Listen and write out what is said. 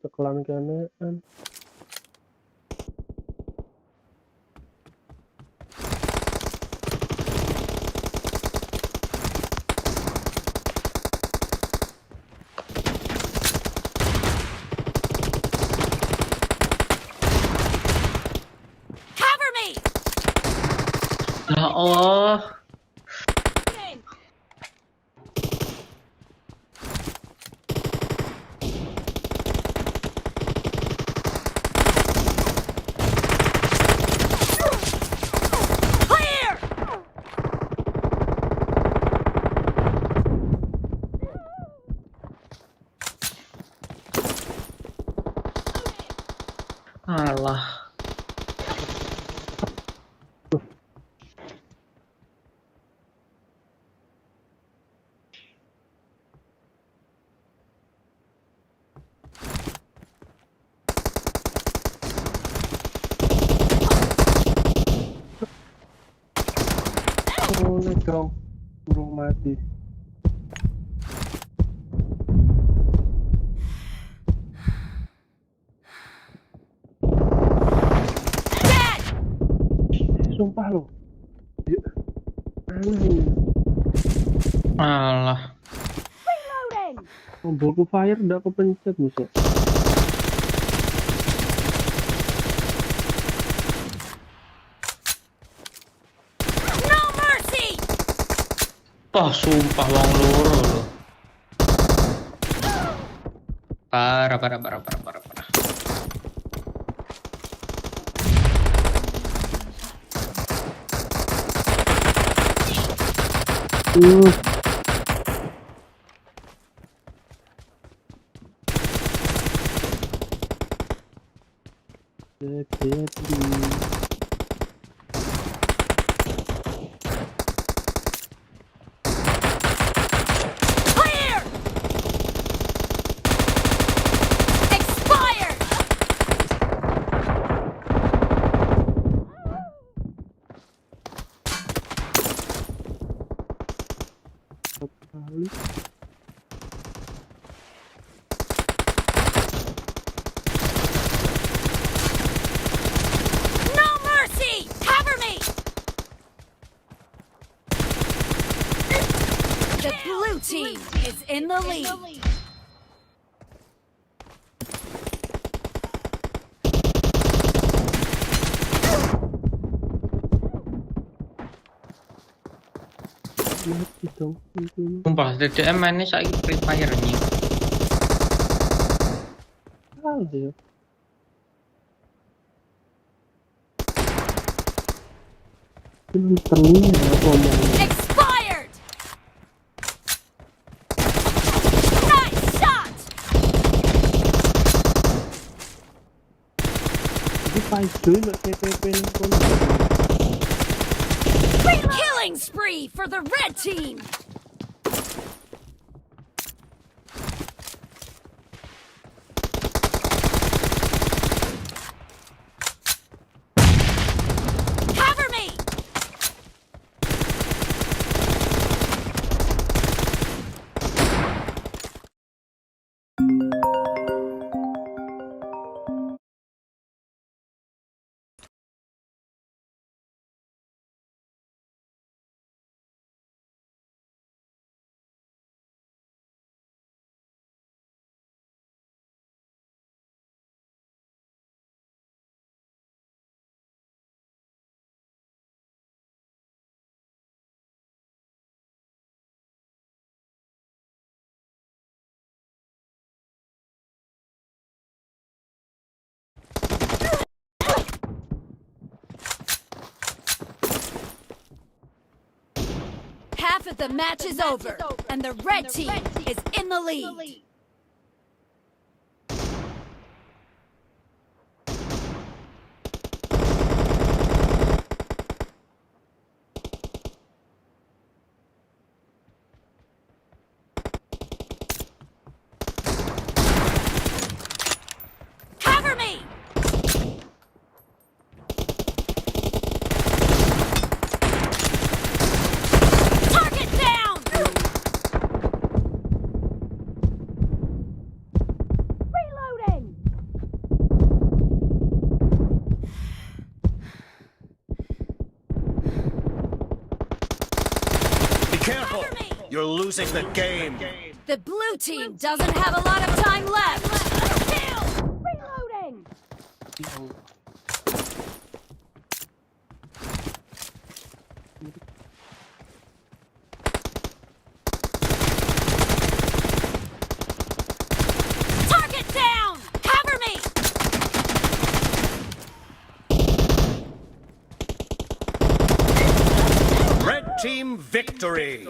cekelan keanehan. Cover me. Ya Allah. Clear. Alah. Boleh dong, burung mati. Dead. Sumpah lo. Ya, aneh ini. Alah. Reloading. Tombolku fire udah kepencet buset. No mercy. Wah, sumpah wong loro lho. Parah. Uh. Dead. Clear. Expired. Sekali. No mercy. Cover me. The blue team is in the lead. Mati dong pintunya. Sumpah, DDM mainnya saiki Free Fire anjing. Salah ya. Pinternya ngomongnya. Expired. Nice shot. Ini paido nek TPP ning kono. Killing spree for the red team. Cover me. Half of the match is over, and the red team is in the lead. Cover me! Target down! Careful! Cover me! You're losing the game. The blue team doesn't have a lot of time left. Kill! Reloading! Target down! Cover me! Red team victory.